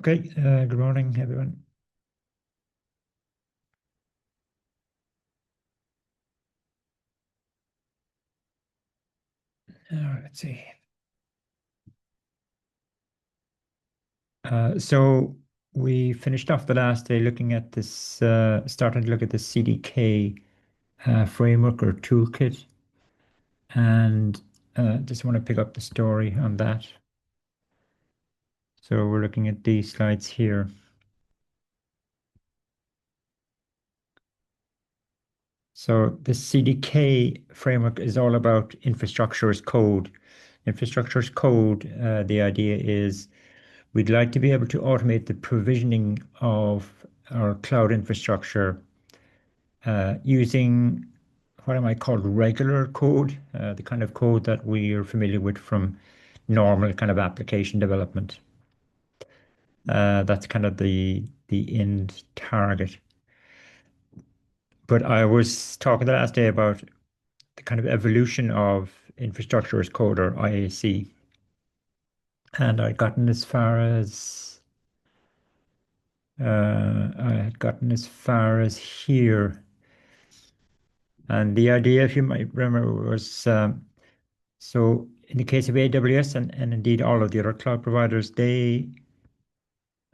Okay, good morning, everyone. Let's see. So we finished off the last day looking at this, starting to look at the CDK framework or toolkit, and just want to pick up the story on that. So we're looking at these slides here. So the CDK framework is all about infrastructure as code. Infrastructure as code, the idea is we'd like to be able to automate the provisioning of our cloud infrastructure using what I might call regular code, the kind of code that we are familiar with from normal kind of application development. That's kind of the end target. But I was talking the last day about the kind of evolution of infrastructure as code, or IAC, and I'd gotten as far as here. And the idea, if you might remember, was so in the case of AWS and indeed all of the other cloud providers, they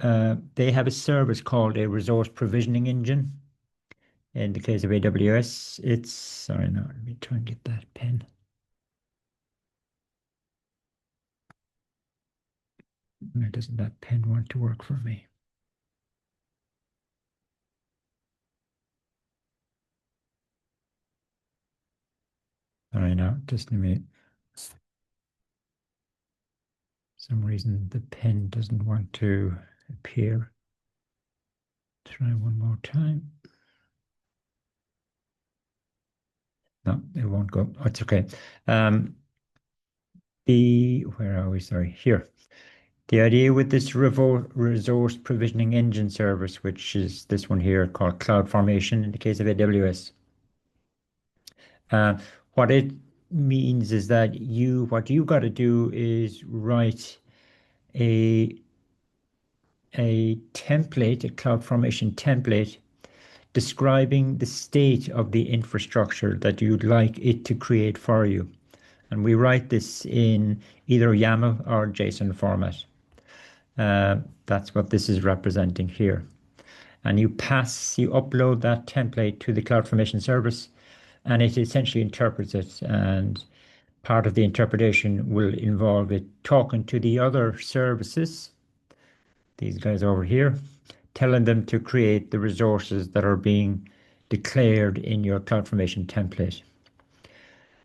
have a service called a resource provisioning engine. In the case of AWS, sorry, no, let me try and get that pen. Why doesn't that pen want to work for me? Sorry, no, just let me. Some reason the pen doesn't want to appear. Try one more time. No, it won't go. Oh, it's okay. Where are we? Sorry, here. The idea with this resource provisioning engine service, which is this one here called CloudFormation in the case of AWS, what it means is that what you got to do is write a template, a CloudFormation template, describing the state of the infrastructure that you'd like it to create for you. And we write this in either YAML or JSON format. That's what this is representing here. And you upload that template to the CloudFormation service, and it essentially interprets it. And part of the interpretation will involve it talking to the other services, these guys over here, telling them to create the resources that are being declared in your CloudFormation template.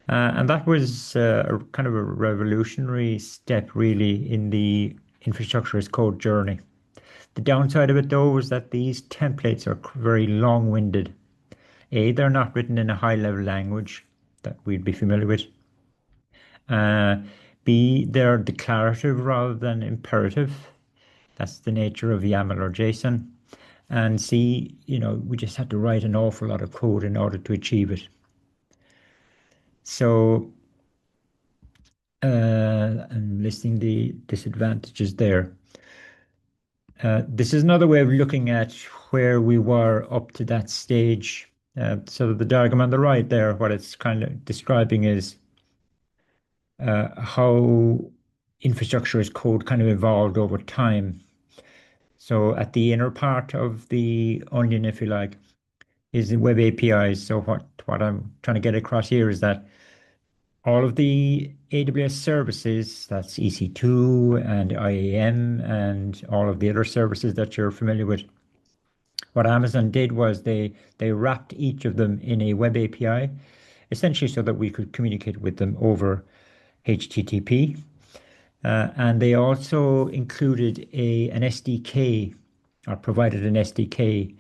And that was a kind of a revolutionary step, really, in the infrastructure as code journey. The downside of it, though, was that these templates are very long-winded. A, they're not written in a high-level language that we'd be familiar with. B, they're declarative rather than imperative. That's the nature of YAML or JSON. And C, we just had to write an awful lot of code in order to achieve it. So I'm listing the disadvantages there. This is another way of looking at where we were up to that stage. So the diagram on the right there, what it's kind of describing is how infrastructure as code kind of evolved over time. So at the inner part of the onion, if you like, is the web APIs. So what I'm trying to get across here is that all of the AWS services, that's EC2 and IAM and all of the other services that you're familiar with, what Amazon did was they wrapped each of them in a web API, essentially so that we could communicate with them over HTTP. And they also included an SDK, or provided an SDK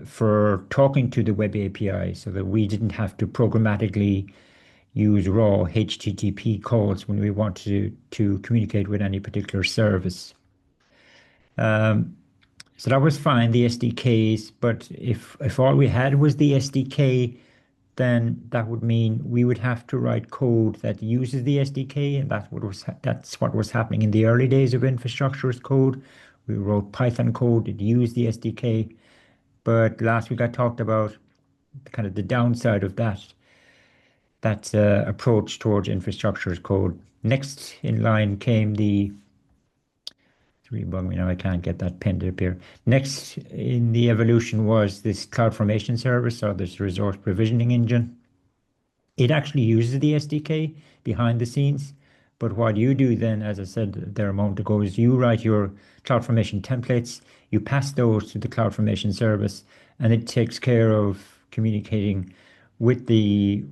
for talking to the web API, so that we didn't have to programmatically use raw HTTP calls when we wanted to communicate with any particular service. So that was fine, the SDKs, but if all we had was the SDK, then that would mean we would have to write code that uses the SDK, and that's what was happening in the early days of infrastructure as code. We wrote Python code that used the SDK, but last week I talked about kind of the downside of that approach towards infrastructure as code. Next in line came the it's really bugging me now. I can't get that pen to appear. Next in the evolution was this CloudFormation service, or this resource provisioning engine. It actually uses the SDK behind the scenes, but what you do then, as I said there a moment ago, is you write your CloudFormation templates, you pass those to the CloudFormation service, and it takes care of communicating with the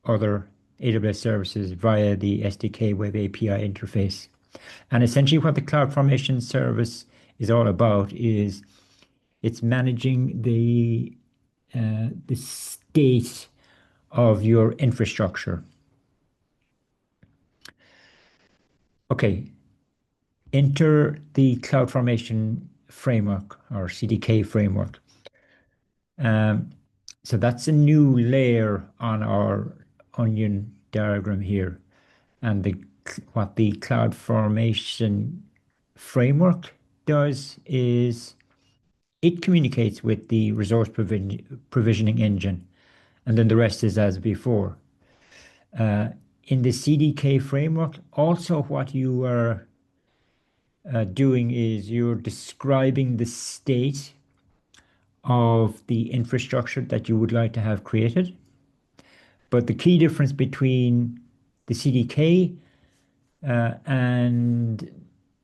other AWS services via the SDK Web API interface. And essentially what the CloudFormation service is all about is it's managing the state of your infrastructure. Okay, enter the CloudFormation framework, or CDK framework. So that's a new layer on our onion diagram here. And what the CloudFormation framework does is it communicates with the resource provisioning engine, and then the rest is as before. In the CDK framework, also what you are doing is you're describing the state of the infrastructure that you would like to have created. But the key difference between the CDK and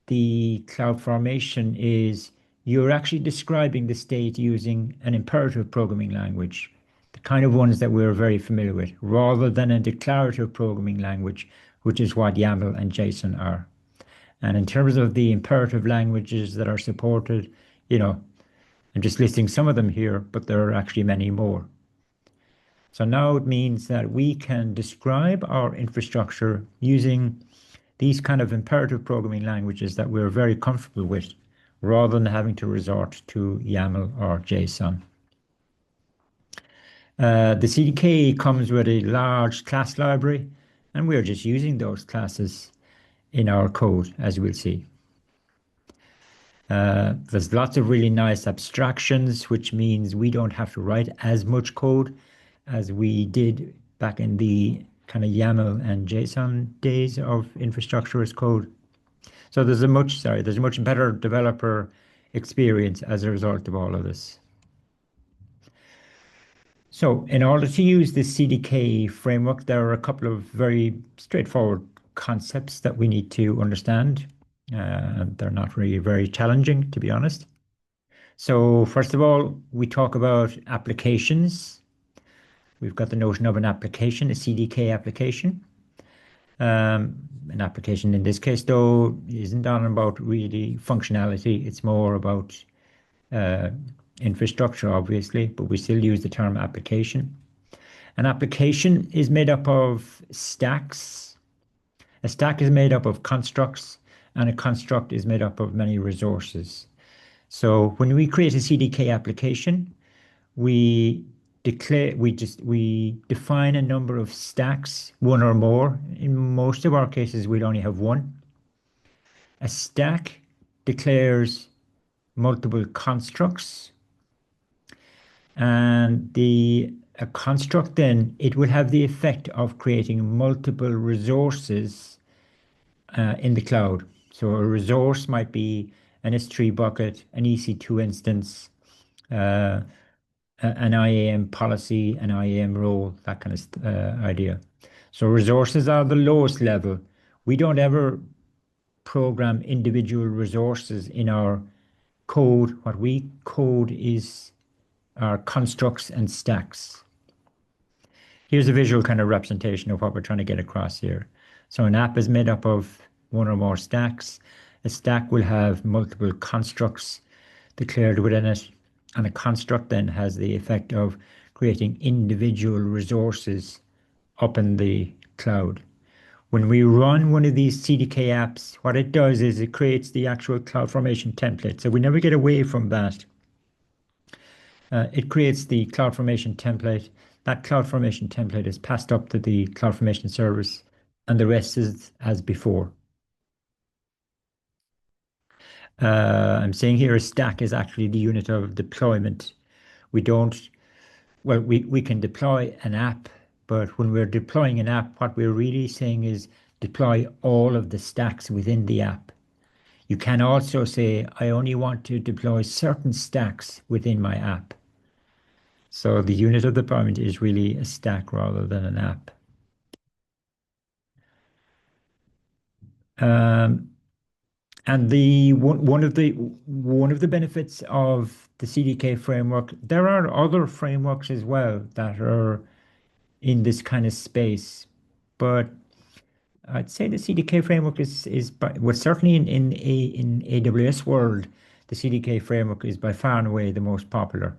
the CloudFormation is you're actually describing the state using an imperative programming language, the kind of ones that we're very familiar with, rather than a declarative programming language, which is what YAML and JSON are. And in terms of the imperative languages that are supported, I'm just listing some of them here, but there are actually many more. So now it means that we can describe our infrastructure using these kind of imperative programming languages that we're very comfortable with, rather than having to resort to YAML or JSON. The CDK comes with a large class library, and we're just using those classes in our code, as we'll see. There's lots of really nice abstractions, which means we don't have to write as much code as we did back in the kind of YAML and JSON days of infrastructure as code. So there's a much better developer experience as a result of all of this. So in order to use this CDK framework, there are a couple of very straightforward concepts that we need to understand. They're not really very challenging, to be honest. So first of all, we talk about applications. We've got the notion of an application, a CDK application. An application in this case, though, isn't on about really functionality. It's more about infrastructure, obviously, but we still use the term application. An application is made up of stacks. A stack is made up of constructs, and a construct is made up of many resources. So when we create a CDK application, we define a number of stacks, one or more. In most of our cases, we'll only have one. A stack declares multiple constructs, and a construct then, it will have the effect of creating multiple resources in the cloud. So a resource might be an S3 bucket, an EC2 instance, an IAM policy, an IAM role, that kind of idea. So resources are the lowest level. We don't ever program individual resources in our code. What we code is our constructs and stacks. Here's a visual kind of representation of what we're trying to get across here. So an app is made up of one or more stacks. A stack will have multiple constructs declared within it, and a construct then has the effect of creating individual resources up in the cloud. When we run one of these CDK apps, what it does is it creates the actual CloudFormation template. So we never get away from that. It creates the CloudFormation template that CloudFormation template is passed up to the CloudFormation service, and the rest is as before. I'm saying here a stack is actually the unit of deployment. We don't, well, we can deploy an app, but when we're deploying an app, what we're really saying is deploy all of the stacks within the app. You can also say, I only want to deploy certain stacks within my app. So the unit of deployment is really a stack rather than an app. And one of the benefits of the CDK framework, there are other frameworks as well that are in this kind of space, but I'd say the CDK framework well, certainly in AWS world, the CDK framework is by far and away the most popular.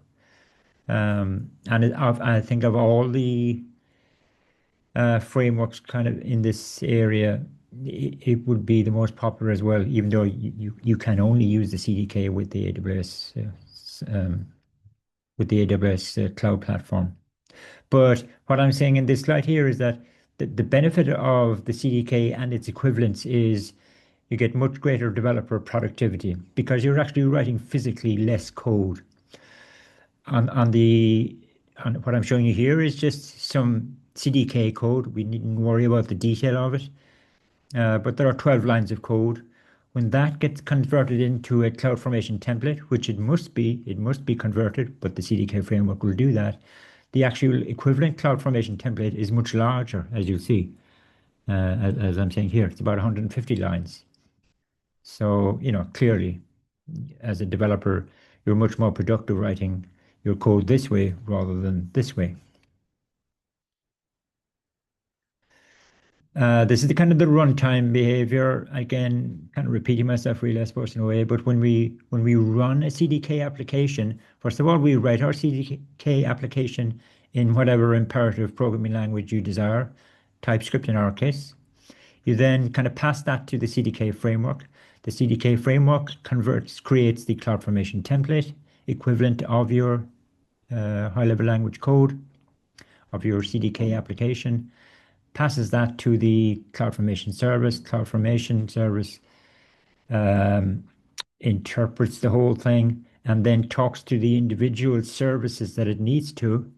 I think of all the frameworks kind of in this area, it would be the most popular as well, even though you can only use the CDK with the AWS cloud platform. But what I'm saying in this slide here is that the benefit of the CDK and its equivalents is you get much greater developer productivity because you're actually writing physically less code. On what I'm showing you here is just some CDK code. We needn't worry about the detail of it, but there are 12 lines of code. When that gets converted into a CloudFormation template, which it must be converted, but the CDK framework will do that. The actual equivalent CloudFormation template is much larger, as you'll see, as I'm saying here. It's about 150 lines. So, clearly, as a developer, you're much more productive writing your code this way rather than this way. This is the kind of the runtime behavior. Again, kind of repeating myself really, I suppose, in a way. But when we run a CDK application, first of all, we write our CDK application in whatever imperative programming language you desire, TypeScript in our case. You then kind of pass that to the CDK framework. The CDK framework creates the CloudFormation template equivalent of your high-level language code of your CDK application, passes that to the CloudFormation service. CloudFormation service interprets the whole thing and then talks to the individual services that it needs to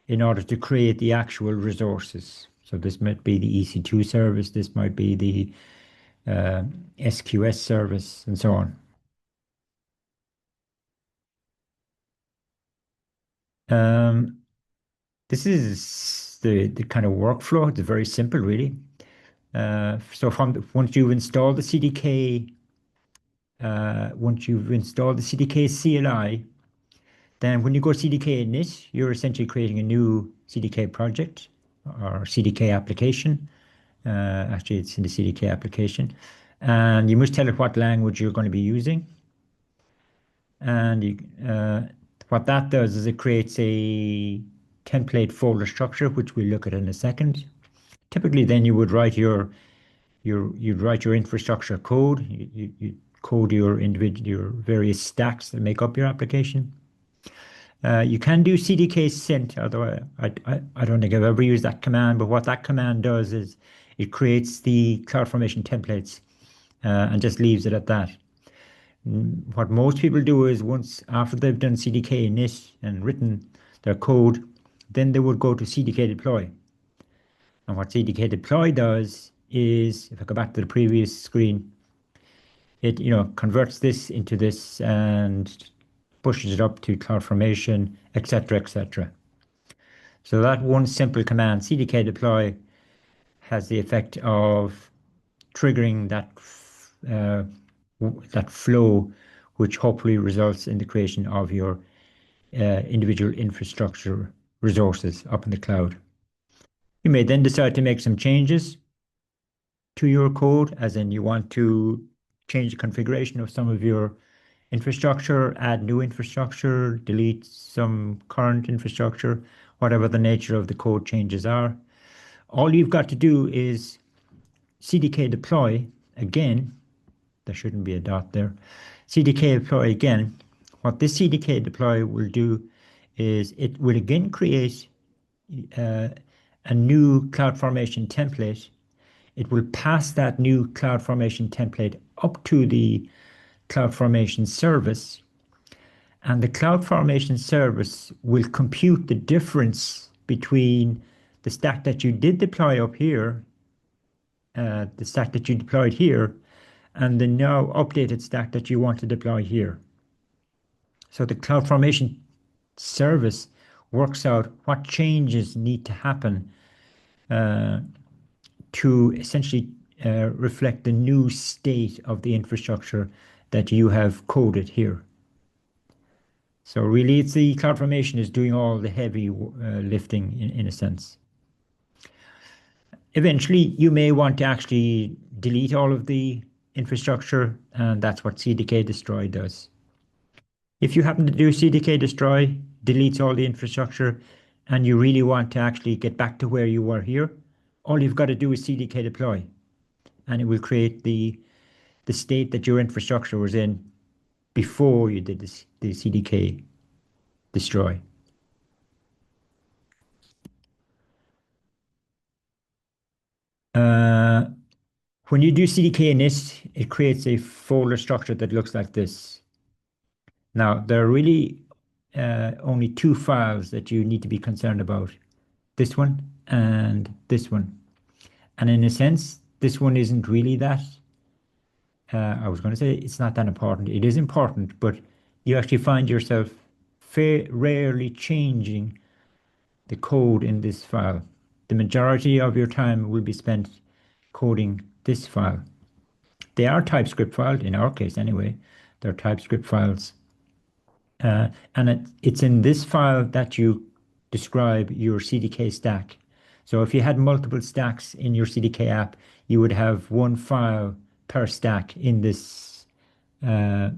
in order to create the actual resources. So this might be the EC2 service, this might be the SQS service, and so on. This is the kind of workflow. It's very simple, really. So once you've installed the CDK, CLI, then when you go CDK init, you're essentially creating a new CDK project or CDK application. Actually, it's in the CDK application. And you must tell it what language you're going to be using. And what that does is it creates a template folder structure, which we'll look at in a second. Typically, then you would write you'd write your infrastructure code. You code your various stacks that make up your application. You can do CDK sint, although I don't think I've ever used that command. But what that command does is it creates the CloudFormation templates and just leaves it at that. What most people do is once after they've done CDK init and written their code, then they would go to CDK deploy. And what CDK deploy does is, if I go back to the previous screen, it converts this into this and pushes it up to CloudFormation, etc., etc. So that one simple command, CDK deploy, has the effect of triggering that flow, which hopefully results in the creation of your individual infrastructure resources up in the cloud. You may then decide to make some changes to your code, as in you want to change the configuration of some of your infrastructure, add new infrastructure, delete some current infrastructure, whatever the nature of the code changes are. All you've got to do is CDK deploy again. There shouldn't be a dot there. CDK deploy again. What this CDK deploy will do is it will again create uh, a new CloudFormation template, it will pass that new CloudFormation template up to the CloudFormation service, and the CloudFormation service will compute the difference between the stack that you did deploy up here, the stack that you deployed here, and the now updated stack that you want to deploy here. So the CloudFormation service works out what changes need to happen to essentially reflect the new state of the infrastructure that you have coded here. So really, it's the CloudFormation is doing all the heavy lifting in a sense. Eventually, you may want to actually delete all of the infrastructure, and that's what CDK destroy does. If you happen to do CDK destroy, deletes all the infrastructure, and you really want to actually get back to where you were here, all you've got to do is CDK deploy, and it will create the state that your infrastructure was in before you did the CDK destroy. When you do CDK init, it creates a folder structure that looks like this. Now, there are really only two files that you need to be concerned about, this one and this one. And in a sense, this one isn't really that. I was going to say it's not that important. It is important, but you actually find yourself rarely changing the code in this file. The majority of your time will be spent coding this file. They are TypeScript files, in our case anyway. They're TypeScript files. And it's in this file that you describe your CDK stack. So if you had multiple stacks in your CDK app, you would have one file per stack in this. Sorry,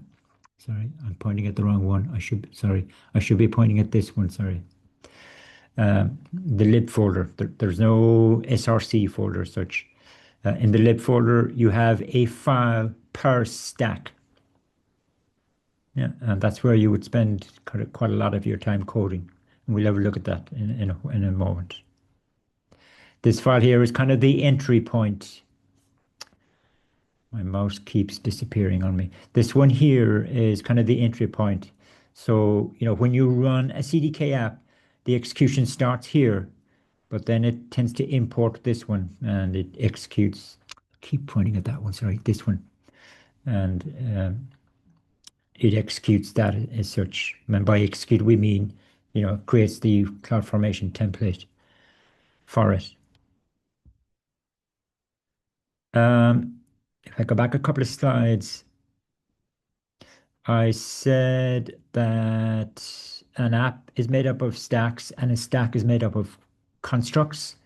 I'm pointing at the wrong one. I should be pointing at this one. Sorry. The lib folder. There's no SRC folder as such. In the lib folder, you have a file per stack. Yeah, and that's where you would spend quite a lot of your time coding. And we'll have a look at that in a moment. This file here is kind of the entry point. My mouse keeps disappearing on me. This one here is kind of the entry point. So, when you run a CDK app, the execution starts here, but then it tends to import this one and it executes. Keep pointing at that one, sorry, this one. And it executes that as such. And by execute, we mean, creates the CloudFormation template for it. If I go back a couple of slides, I said that an app is made up of stacks and a stack is made up of constructs.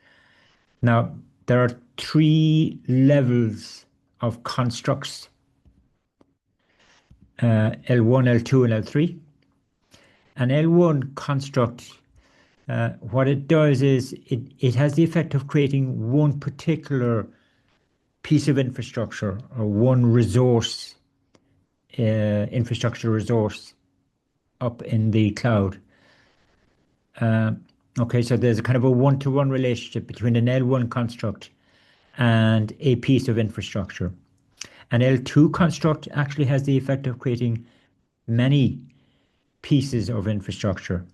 Now, there are three levels of constructs, L1, L2, and L3. An L1 construct, what it does is it has the effect of creating one particular piece of infrastructure or one resource, infrastructure resource up in the cloud. Okay, so there's a kind of a one-to-one relationship between an L1 construct and a piece of infrastructure. An L2 construct actually has the effect of creating many pieces of infrastructure.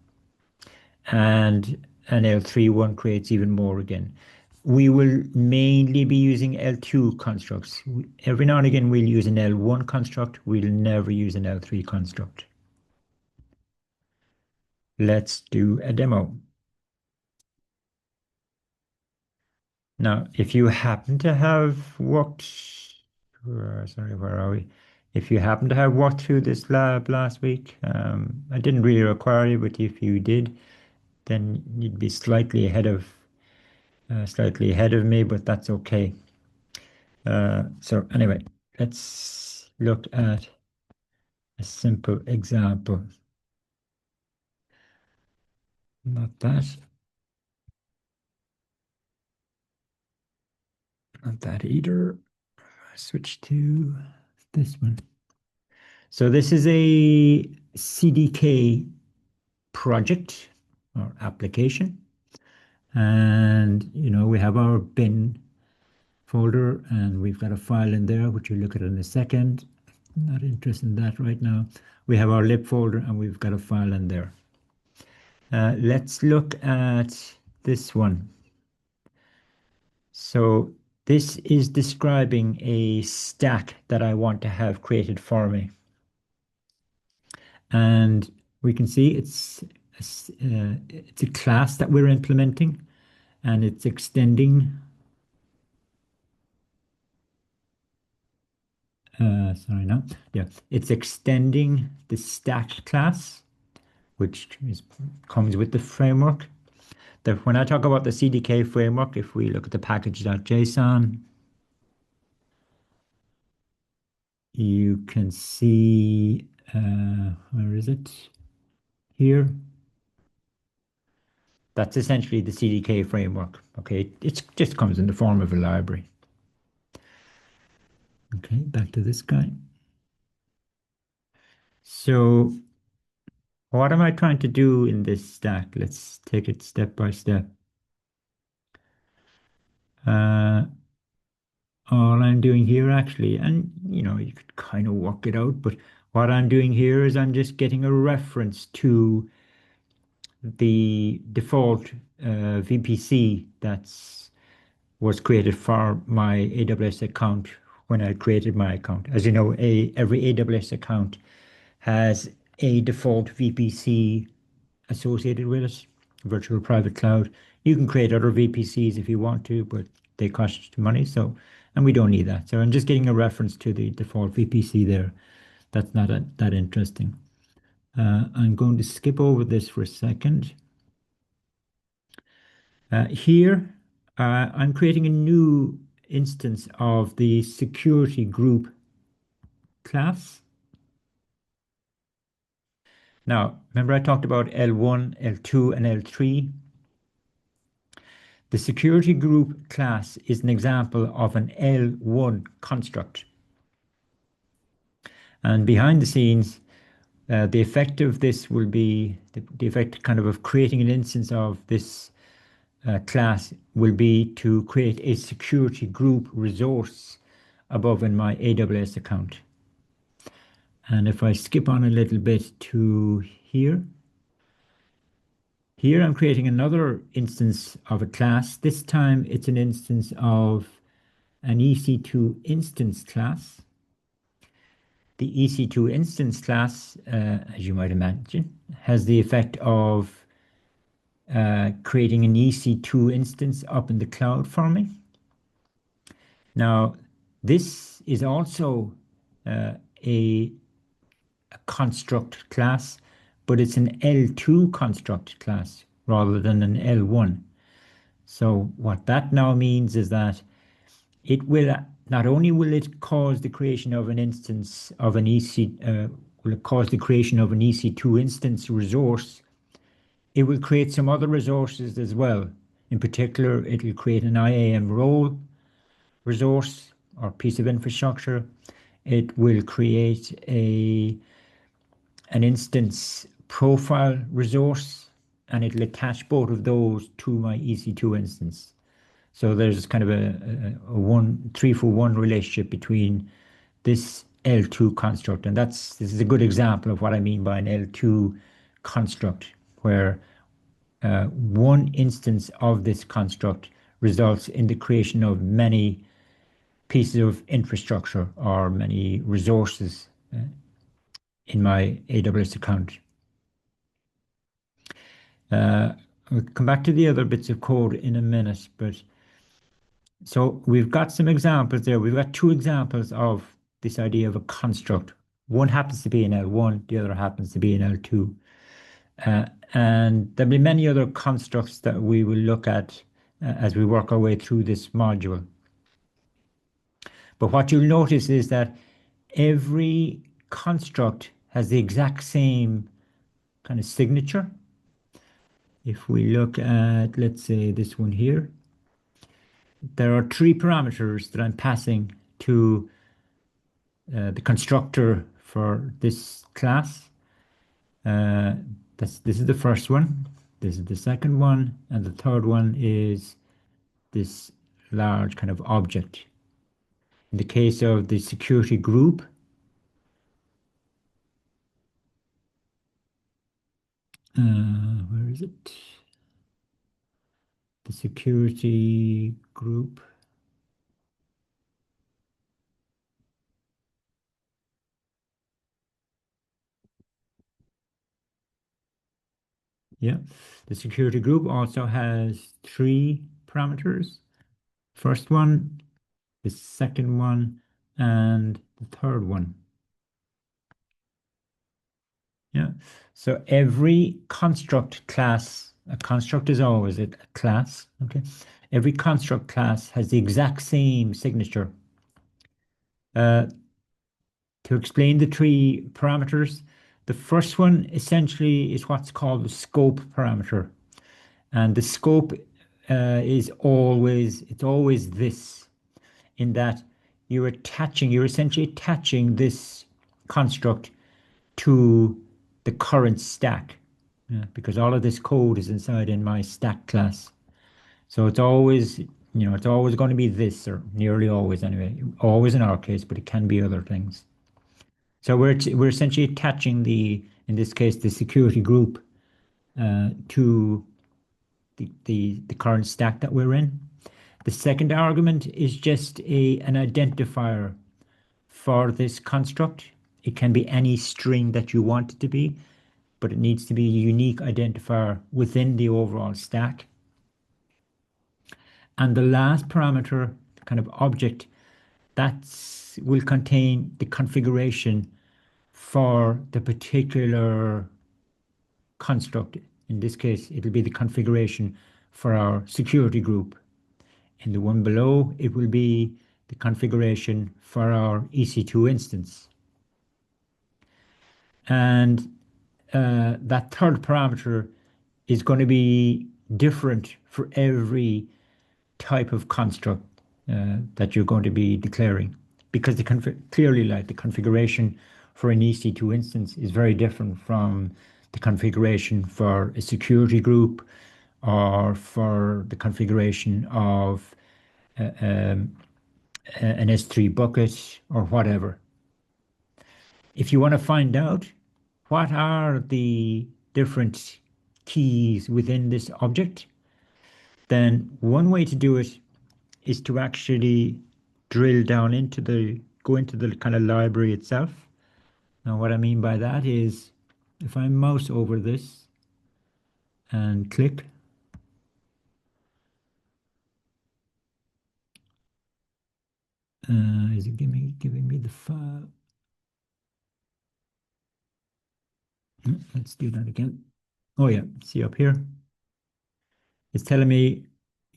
And an L3 one creates even more again. We will mainly be using L2 constructs. Every now and again we'll use an L1 construct. We'll never use an L3 construct. Let's do a demo. Now, if you happen to have walked, sorry, where are we? If you happen to have walked through this lab last week, I didn't really require you, but if you did, then you'd be slightly ahead of me, but that's okay. So anyway, let's look at a simple example. Not that. Not that either. Switch to this one. So this is a CDK project or application. And, we have our bin folder, and we've got a file in there, which we'll look at in a second. Not interested in that right now. We have our lib folder, and we've got a file in there. Let's look at this one. So this is describing a stack that I want to have created for me. And we can see it's a class that we're implementing, and it's extending. It's extending the stack class, which comes with the framework. When I talk about the CDK framework, if we look at the package.json, you can see, where is it? Here. That's essentially the CDK framework. Okay, it just comes in the form of a library. Okay, back to this guy. So what am I trying to do in this stack? Let's take it step by step. All I'm doing here actually, and you could kind of work it out, but what I'm doing here is I'm just getting a reference to the default VPC was created for my AWS account when I created my account. As you know, every AWS account has a default VPC associated with it, virtual private cloud. You can create other VPCs if you want to, but they cost money, and we don't need that. So I'm just getting a reference to the default VPC there. That's not that interesting. I'm going to skip over this for a second. Here, I'm creating a new instance of the security group class. Now, remember I talked about L1, L2, and L3? The security group class is an example of an L1 construct. And behind the scenes, the effect of this will be, the effect kind of creating an instance of this class will be to create a security group resource above in my AWS account. And if I skip on a little bit to here, I'm creating another instance of a class. This time it's an instance of an EC2 instance class. The EC2 instance class, as you might imagine, has the effect of creating an EC2 instance up in the cloud for me. Now, this is also a construct class, but it's an L2 construct class rather than an L1. So what that now means is that it will not only will it cause the creation of an instance of an will it cause the creation of an EC2 instance resource, it will create some other resources as well. In particular, it will create an IAM role resource or piece of infrastructure. It will create an instance profile resource, and it'll attach both of those to my EC2 instance. So there's kind of a 3-for-1 relationship between this L2 construct, and this is a good example of what I mean by an L2 construct, where one instance of this construct results in the creation of many pieces of infrastructure or many resources in my AWS account. We'll come back to the other bits of code in a minute, but so we've got some examples there. We've got two examples of this idea of a construct. One happens to be an L1, the other happens to be an L2. And there'll be many other constructs that we will look at as we work our way through this module. But what you'll notice is that every construct has the exact same kind of signature. If we look at, let's say, this one here, there are 3 parameters that I'm passing to the constructor for this class. This is the first one. This is the second one, and the third one is this large kind of object. In the case of the security group, where is it? The security group. Yeah, the security group also has three parameters. First one, the second one, and the third one. Yeah, so every construct class, a construct is always a class, okay? Every construct class has the exact same signature. To explain the three parameters, the first one essentially is what's called the scope parameter. And the scope it's always this, in that you're essentially attaching this construct to the current stack, because all of this code is inside in my stack class. So it's always, it's always going to be this, or nearly always anyway, always in our case, but it can be other things. So we're essentially attaching in this case, the security group to the current stack that we're in. The second argument is just an identifier for this construct. It can be any string that you want it to be, but it needs to be a unique identifier within the overall stack. And the last parameter, kind of object, that will contain the configuration for the particular construct. In this case, it'll be the configuration for our security group. In the one below, it will be the configuration for our EC2 instance. And that third parameter is going to be different for every type of construct that you're going to be declaring, because clearly, like, the configuration for an EC2 instance is very different from the configuration for a security group or for the configuration of an S3 bucket or whatever. If you want to find out what are the different keys within this object, then one way to do it is to actually drill down go into the kind of library itself. Now, what I mean by that is, if I mouse over this and click, is it giving me the file? Let's do that again. Oh yeah, see up here, it's telling me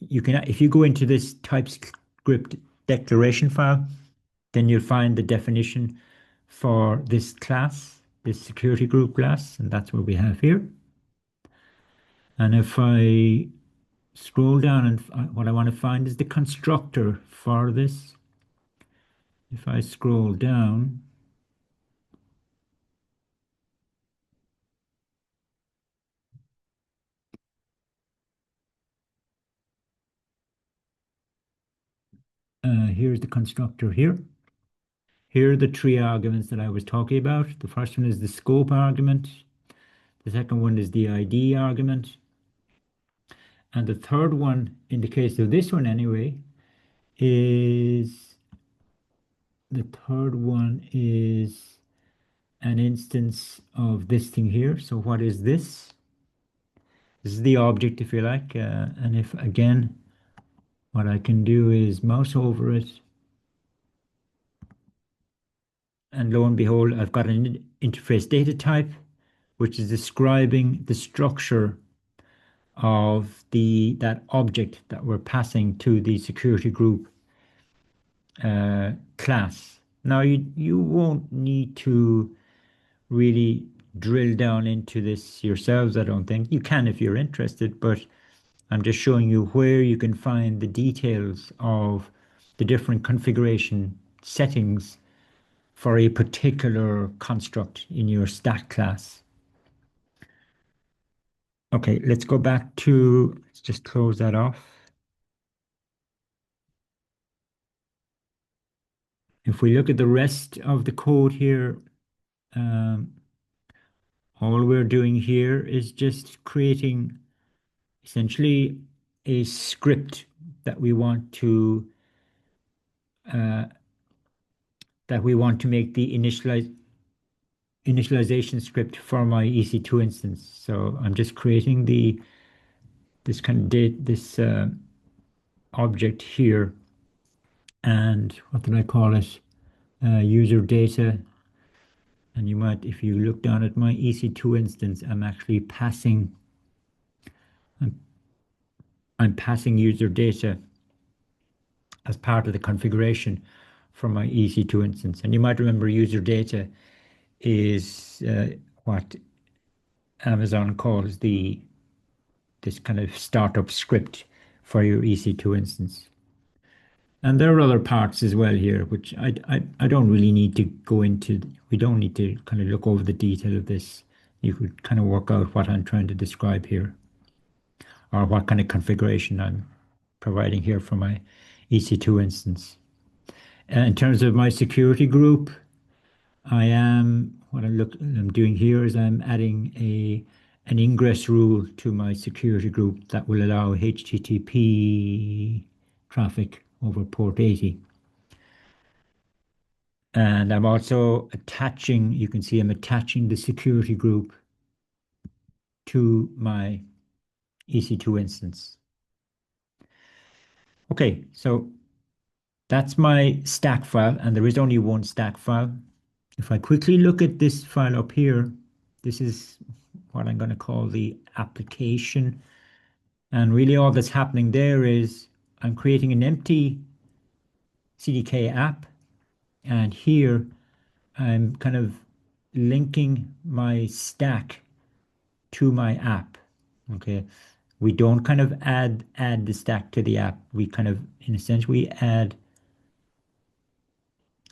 if you go into this TypeScript declaration file, then you'll find the definition for this class, this security group class, and that's what we have here. And if I scroll down, and what I want to find is the constructor for this. If I scroll down, here's the constructor here. Here are the three arguments that I was talking about. The first one is the scope argument. The second one is the ID argument. And the third one, in the case of this one anyway, is an instance of this thing here. So what is this? This is the object, if you like. And if, again, what I can do is mouse over it, and lo and behold, I've got an interface data type, which is describing the structure of that object that we're passing to the security group class. Now, you won't need to really drill down into this yourselves, I don't think. You can if you're interested, but I'm just showing you where you can find the details of the different configuration settings for a particular construct in your stack class. Okay, let's go back to, let's just close that off. If we look at the rest of the code here, um, all we're doing here is just creating essentially a script that we want to uh, make the initialization script for my EC2 instance. So I'm just creating this kind of this object here, and what did I call it? User data. And you might, if you look down at my EC2 instance, I'm actually I'm passing user data as part of the configuration for my EC2 instance. And you might remember user data is what Amazon calls this kind of startup script for your EC2 instance. And there are other parts as well here, which I don't really need to go into. We don't need to kind of look over the detail of this. You could kind of work out what I'm trying to describe here, or what kind of configuration I'm providing here for my EC2 instance. In terms of my security group, what I'm doing here is I'm adding an ingress rule to my security group that will allow HTTP traffic over port 80. And I'm also attaching, you can see I'm attaching the security group to my EC2 instance. Okay, so that's my stack file, and there is only one stack file. If I quickly look at this file up here, this is what I'm going to call the application. And really all that's happening there is I'm creating an empty CDK app, and here I'm kind of linking my stack to my app. Okay, we don't kind of add the stack to the app. We kind of, in a sense, we add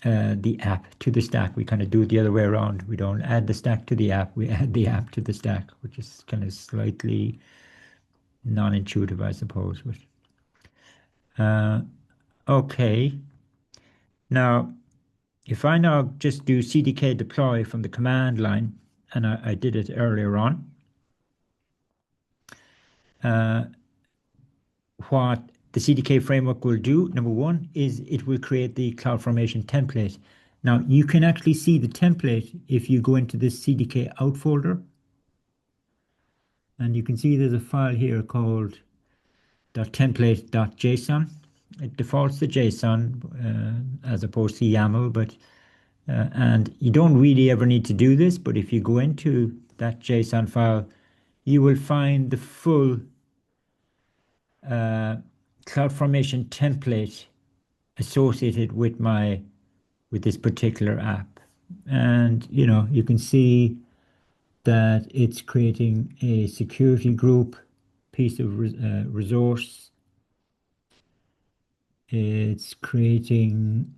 the app to the stack. We kind of do it the other way around. We don't add the stack to the app. We add the app to the stack, which is kind of slightly non-intuitive, I suppose. But okay, now if I now just do CDK deploy from the command line, and I did it earlier on, what the CDK framework will do, number one, is it will create the CloudFormation template. Now, you can actually see the template if you go into this CDK out folder. And you can see there's a file here called .template.json. It defaults to JSON as opposed to YAML, but and you don't really ever need to do this, but if you go into that JSON file, you will find the full CloudFormation template associated with this particular app. And you can see that it's creating a security group piece of resource. It's creating,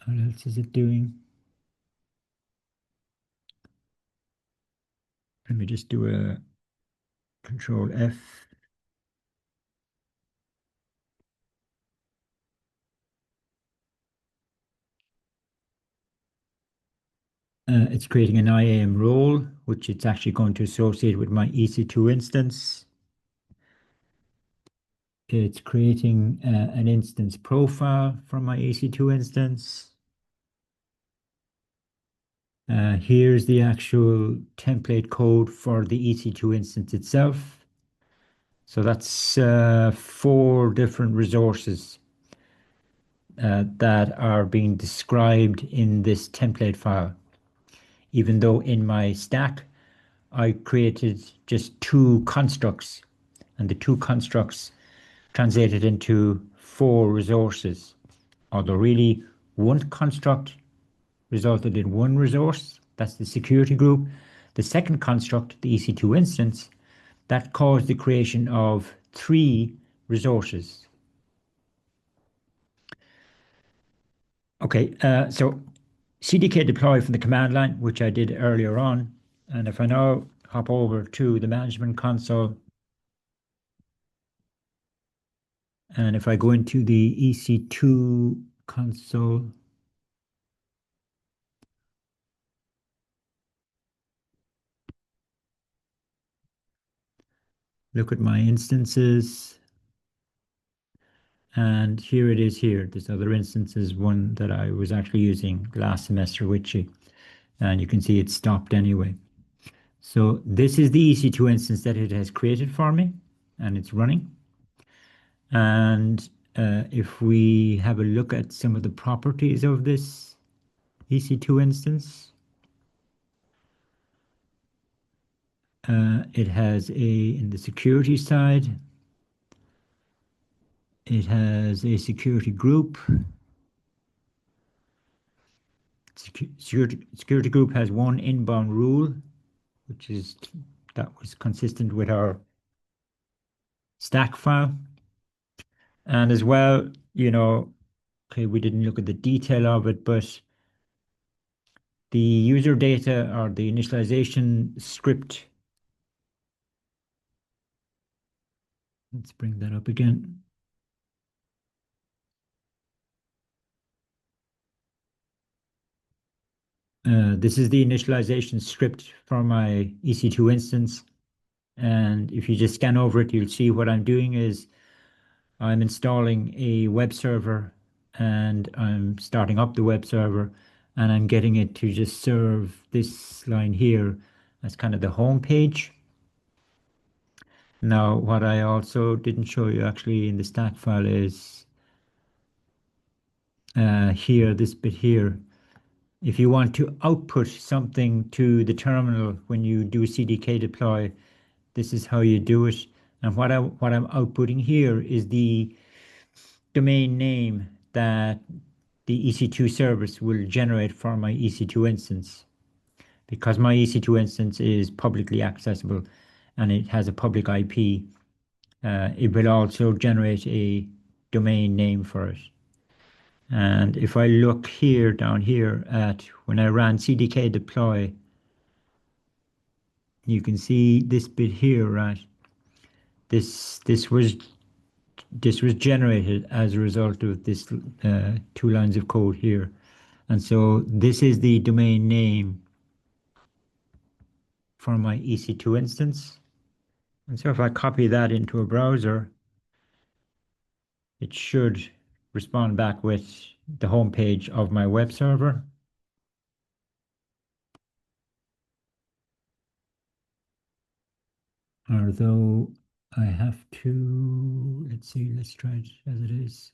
what else is it doing? Let me just do a Control F. It's creating an IAM role, which it's actually going to associate with my EC2 instance. It's creating an instance profile from my EC2 instance. Here's the actual template code for the EC2 instance itself. So that's 4 different resources that are being described in this template file. Even though in my stack, I created just 2 constructs, and the 2 constructs translated into 4 resources. Although really one construct resulted in 1 resource, that's the security group. The second construct, the EC2 instance, that caused the creation of 3 resources. Okay, so CDK deploy from the command line, which I did earlier on, and if I now hop over to the management console. And if I go into the EC2 console, look at my instances, and here it is here. This other instance is one that I was actually using last semester with you, and you can see it stopped anyway. So this is the EC2 instance that it has created for me, and it's running. And if we have a look at some of the properties of this EC2 instance, it has in the security side, it has a security group. Security group has one inbound rule, that was consistent with our stack file. And as well, okay, we didn't look at the detail of it, but the user data or the initialization script. Let's bring that up again. This is the initialization script for my EC2 instance. And if you just scan over it, you'll see what I'm doing is I'm installing a web server and I'm starting up the web server and I'm getting it to just serve this line here as kind of the home page. Now, what I also didn't show you actually in the stack file is here, this bit here. If you want to output something to the terminal when you do CDK deploy, this is how you do it. And what I'm outputting here is the domain name that the EC2 service will generate for my EC2 instance. Because my EC2 instance is publicly accessible and it has a public IP, it will also generate a domain name for it. And if I look here, down here at when I ran CDK deploy, you can see this bit here, right? This was generated as a result of this 2 lines of code here. And so this is the domain name for my EC2 instance. And so if I copy that into a browser, it should respond back with the home page of my web server. Although I have to, let's see, let's try it as it is.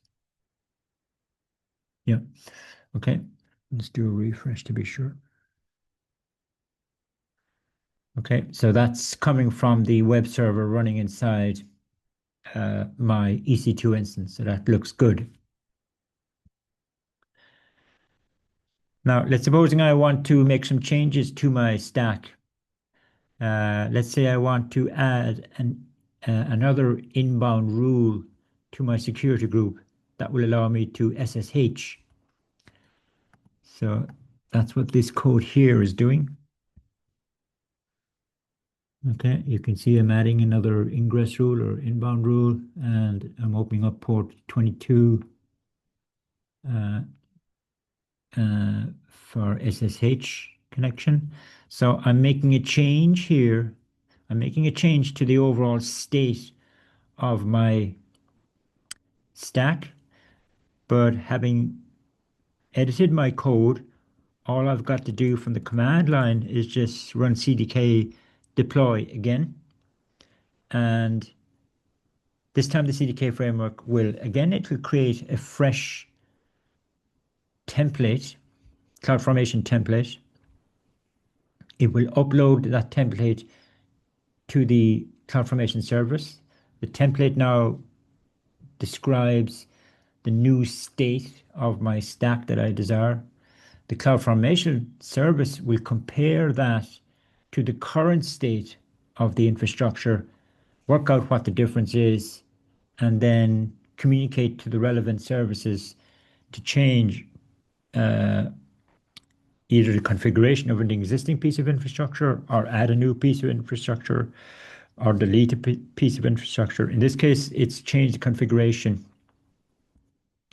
Yeah, okay, let's do a refresh to be sure. Okay, so that's coming from the web server running inside my EC2 instance, so that looks good. Now, let's supposing I want to make some changes to my stack. Let's say I want to add another inbound rule to my security group that will allow me to SSH. So that's what this code here is doing. Okay, you can see I'm adding another ingress rule or inbound rule, and I'm opening up port 22 for SSH connection. So I'm making a change here. I'm making a change to the overall state of my stack, but having edited my code, all I've got to do from the command line is just run CDK deploy again. And this time the CDK framework will create a fresh template, CloudFormation template. It will upload that template to the CloudFormation service. The template now describes the new state of my stack that I desire. The CloudFormation service will compare that to the current state of the infrastructure, work out what the difference is, and then communicate to the relevant services to change either the configuration of an existing piece of infrastructure or add a new piece of infrastructure or delete a piece of infrastructure. In this case, it's changed the configuration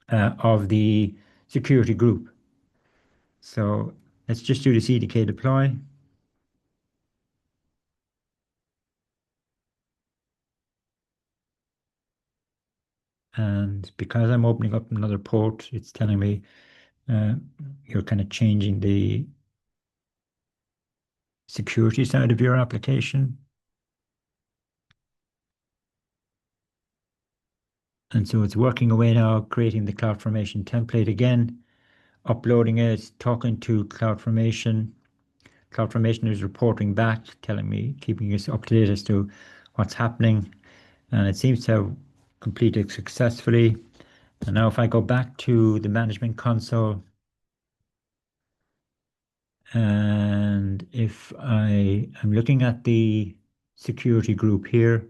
of the security group. So let's just do the CDK deploy. And because I'm opening up another port, it's telling me you're kind of changing the security side of your application. And so it's working away now, creating the CloudFormation template again, uploading it, talking to CloudFormation. CloudFormation is reporting back, telling me, keeping us up to date as to what's happening. And it seems to have completed successfully. And now if I go back to the management console, and if I am looking at the security group here,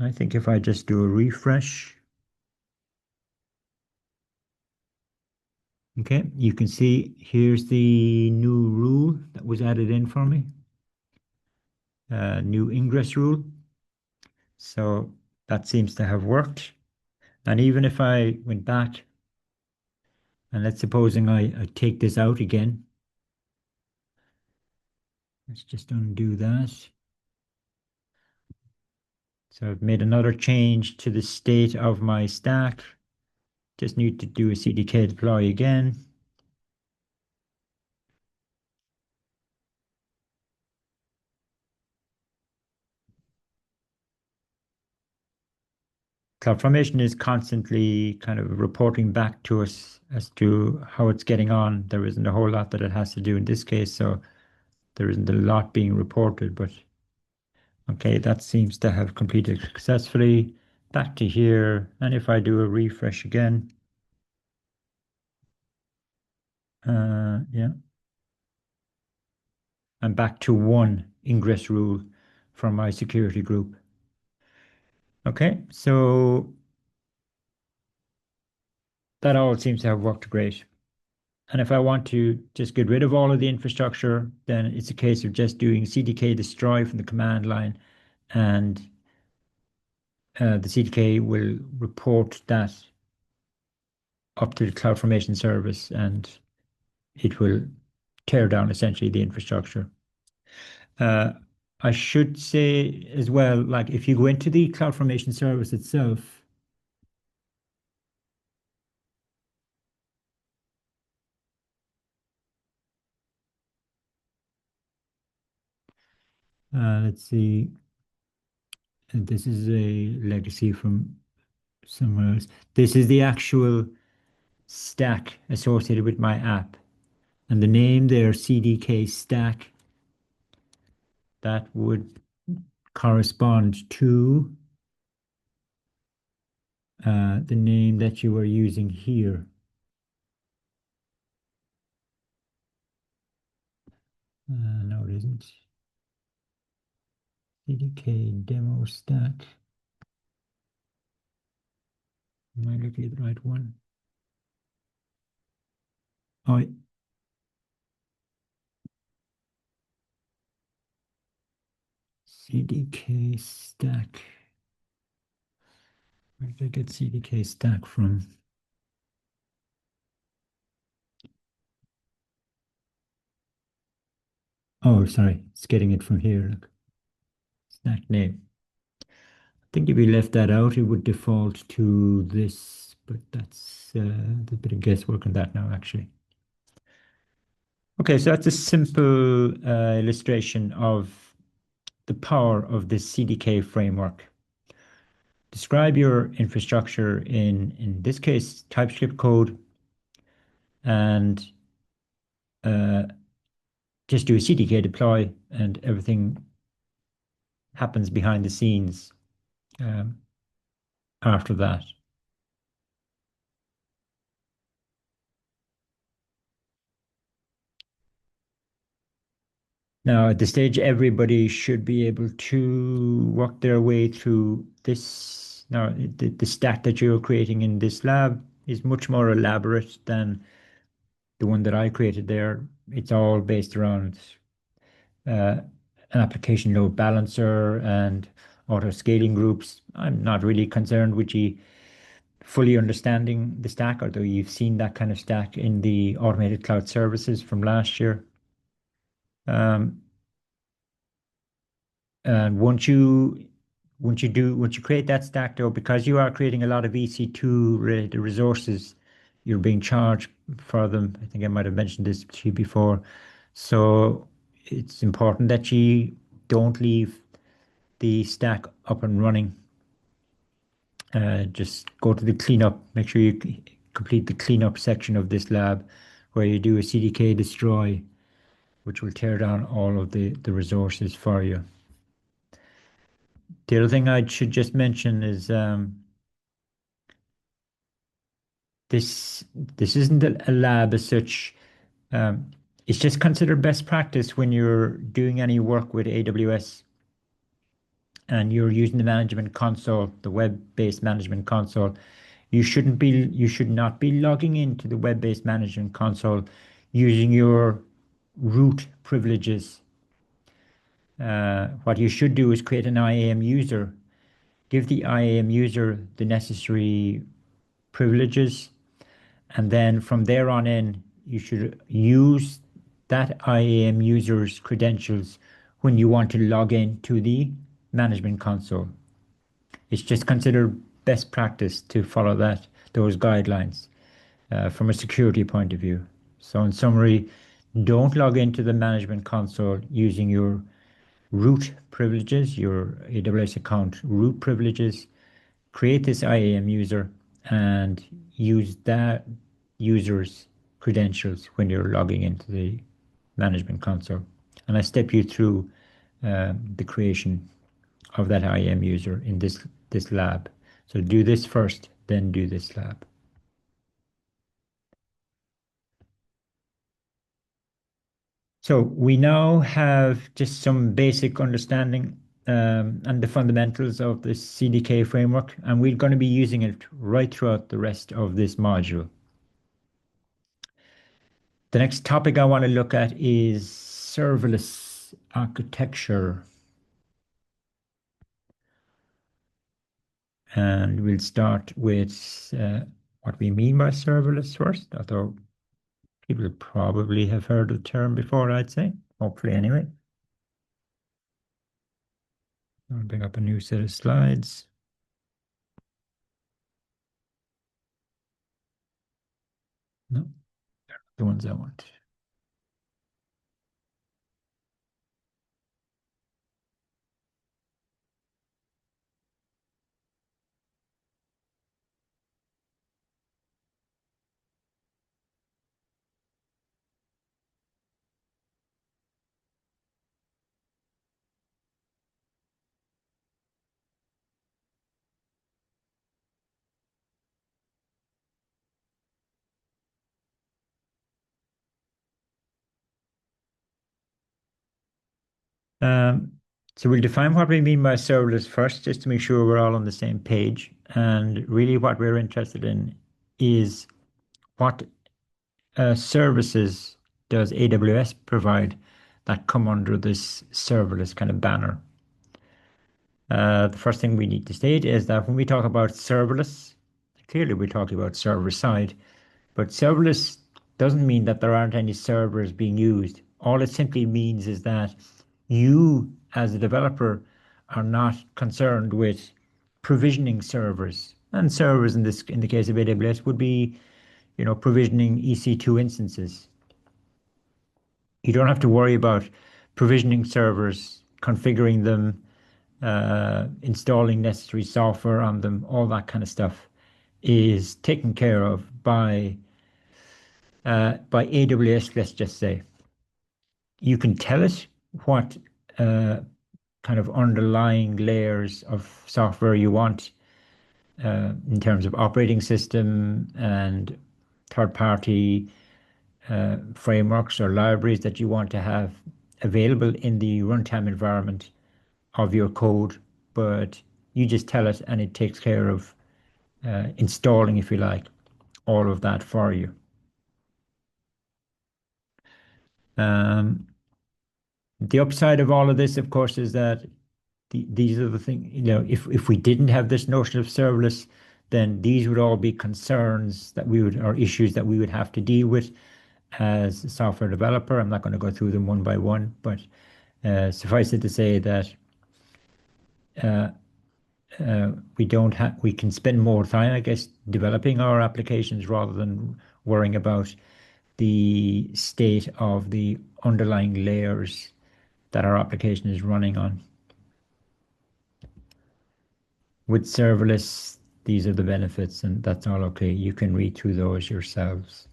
I think if I just do a refresh, okay, you can see here's the new rule that was added in for me, new ingress rule. So that seems to have worked. And even if I went back and let's supposing I take this out again, let's just undo that. So I've made another change to the state of my stack. Just need to do a CDK deploy again. CloudFormation is constantly kind of reporting back to us as to how it's getting on. There isn't a whole lot that it has to do in this case, so there isn't a lot being reported, but okay, that seems to have completed successfully. Back to here, and if I do a refresh again, yeah, I'm back to one ingress rule from my security group. Okay, so that all seems to have worked great. And if I want to just get rid of all of the infrastructure, then it's a case of just doing CDK destroy from the command line, and the CDK will report that up to the CloudFormation service, and it will tear down essentially the infrastructure. Uh, I should say as well, like if you go into the CloudFormation service itself, let's see, and this is a legacy from somewhere else. This is the actual stack associated with my app. And the name there, CDK stack, that would correspond to the name that you are using here. No, it isn't. CDK demo stack. Am I looking at the right one? Oh, CDK stack. Where did I get CDK stack from? Oh, sorry, it's getting it from here. Look. Stack name. I think if we left that out, it would default to this, but that's a bit of guesswork on that now, actually. Okay, so that's a simple illustration of the power of this CDK framework. Describe your infrastructure in this case, TypeScript code, and uh, just do a CDK deploy, and everything happens behind the scenes um, after that. Now, at this stage, everybody should be able to work their way through this. Now, the stack that you're creating in this lab is much more elaborate than the one that I created there, it's all based around uh, an application load balancer and auto scaling groups. I'm not really concerned with you fully understanding the stack, although you've seen that kind of stack in the automated cloud services from last year. Um, and once you create that stack though, because you are creating a lot of EC2 related resources, you're being charged for them. I think I might have mentioned this to you before. So it's important that you don't leave the stack up and running. Just go to the cleanup. Make sure you complete the cleanup section of this lab where you do a CDK destroy, which will tear down all of the resources for you. The other thing I should just mention is this isn't a lab as such. Um, it's just considered best practice when you're doing any work with AWS and you're using the management console, the web-based management console. You should not be logging into the web-based management console using your root privileges. What you should do is create an IAM user, give the IAM user the necessary privileges, and then from there on in, you should use that IAM user's credentials when you want to log in to the management console. It's just considered best practice to follow those guidelines from a security point of view. So in summary, don't log into the management console using your root privileges, your AWS account root privileges. Create this IAM user and use that user's credentials when you're logging into the management console. And I step you through the creation of that IAM user in this lab. So do this first, then do this lab. So we now have just some basic understanding and the fundamentals of the CDK framework, and we're going to be using it right throughout the rest of this module. The next topic I want to look at is serverless architecture. And we'll start with what we mean by serverless first, although people probably have heard the term before, I'd say, hopefully anyway. I'll bring up a new set of slides. No, they're not the ones I want. Um, so we'll define what we mean by serverless first, just to make sure we're all on the same page. And really what we're interested in is what services does AWS provide that come under this serverless kind of banner? The first thing we need to state is that when we talk about serverless, clearly we're talking about server side, but serverless doesn't mean that there aren't any servers being used. All it simply means is that you, as a developer, are not concerned with provisioning servers. And servers in the case of AWS would be, provisioning EC2 instances. You don't have to worry about provisioning servers, configuring them, installing necessary software on them, all that kind of stuff is taken care of by AWS, let's just say. You can tell it what kind of underlying layers of software you want in terms of operating system and third-party frameworks or libraries that you want to have available in the runtime environment of your code, but you just tell it and it takes care of installing, if you like, all of that for you. Um, the upside of all of this, of course, is that these are the things, if we didn't have this notion of serverless, then these would all be concerns that we would, or issues that we would have to deal with as a software developer. I'm not going to go through them one by one, but suffice it to say that uh, we can spend more time, I guess, developing our applications rather than worrying about the state of the underlying layers that our application is running on. With serverless, these are the benefits, and that's all okay. You can read through those yourselves.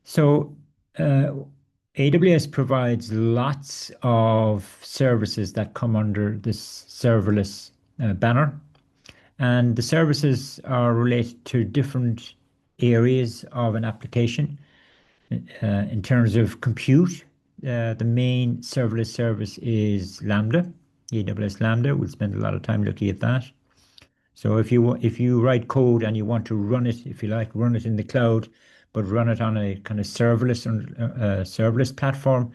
So, AWS provides lots of services that come under this serverless banner, and the services are related to different areas of an application. In terms of compute, the main serverless service is Lambda, AWS Lambda. We'll spend a lot of time looking at that. So if you write code and you want to run it, if you like, run it in the cloud, but run it on a kind of serverless platform,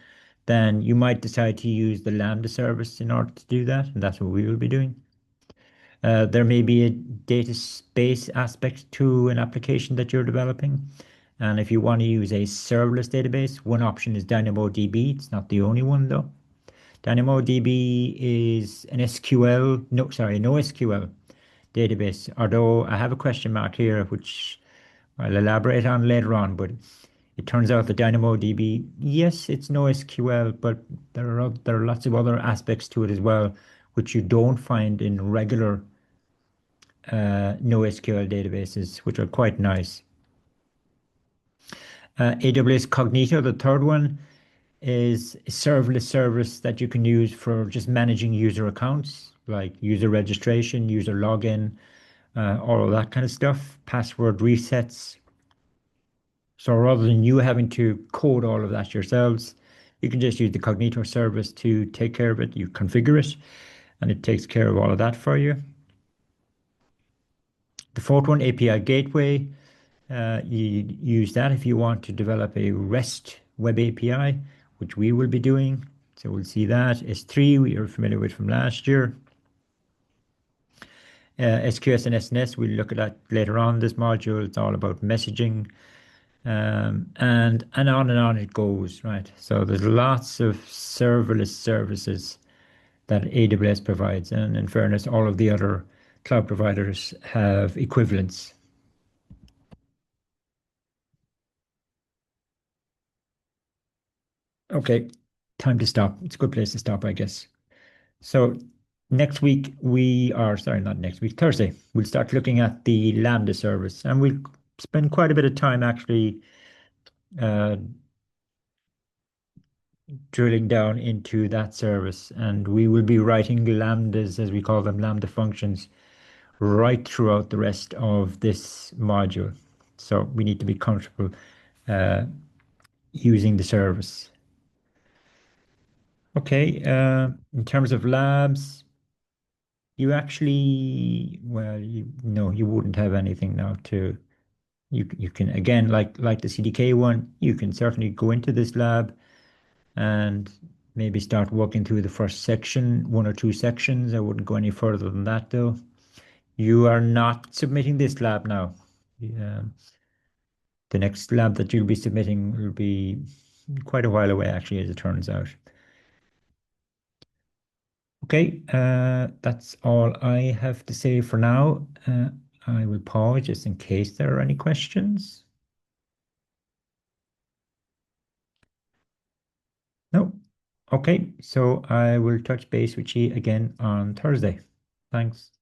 then you might decide to use the Lambda service in order to do that, and that's what we will be doing. There may be a data space aspect to an application that you're developing. And if you want to use a serverless database, one option is DynamoDB. It's not the only one though. DynamoDB is an SQL, no, sorry, no SQL database, although I have a question mark here, which I'll elaborate on later on, but it turns out that DynamoDB, yes, it's no SQL, but there are lots of other aspects to it as well, which you don't find in regular NoSQL databases, which are quite nice. AWS Cognito, the third one, is a serverless service that you can use for just managing user accounts, like user registration, user login, all of that kind of stuff, password resets. So rather than you having to code all of that yourselves, you can just use the Cognito service to take care of it. You configure it, and it takes care of all of that for you. The fourth one, API Gateway, you use that if you want to develop a REST web API, which we will be doing. So we'll see that. S3, we are familiar with from last year. SQS and SNS, we'll look at that later on this module. It's all about messaging, and on it goes, right? So there's lots of serverless services that AWS provides, and in fairness, all of the other cloud providers have equivalents. Okay, time to stop. It's a good place to stop, I guess. So next week we are, sorry, not next week, Thursday, we'll start looking at the Lambda service, and we'll spend quite a bit of time actually uh, drilling down into that service, and we will be writing lambdas, as we call them, lambda functions, right throughout the rest of this module. So we need to be comfortable uh, using the service. Okay, in terms of labs, you actually, well, no, you wouldn't have anything now to, you can, again, like the CDK one, you can certainly go into this lab and maybe start working through the first section, one or two sections. I wouldn't go any further than that though. You are not submitting this lab now. Um, the next lab that you'll be submitting will be quite a while away, actually, as it turns out. Okay, that's all I have to say for now. I will pause just in case there are any questions. No. Okay, so I will touch base with you again on Thursday. Thanks.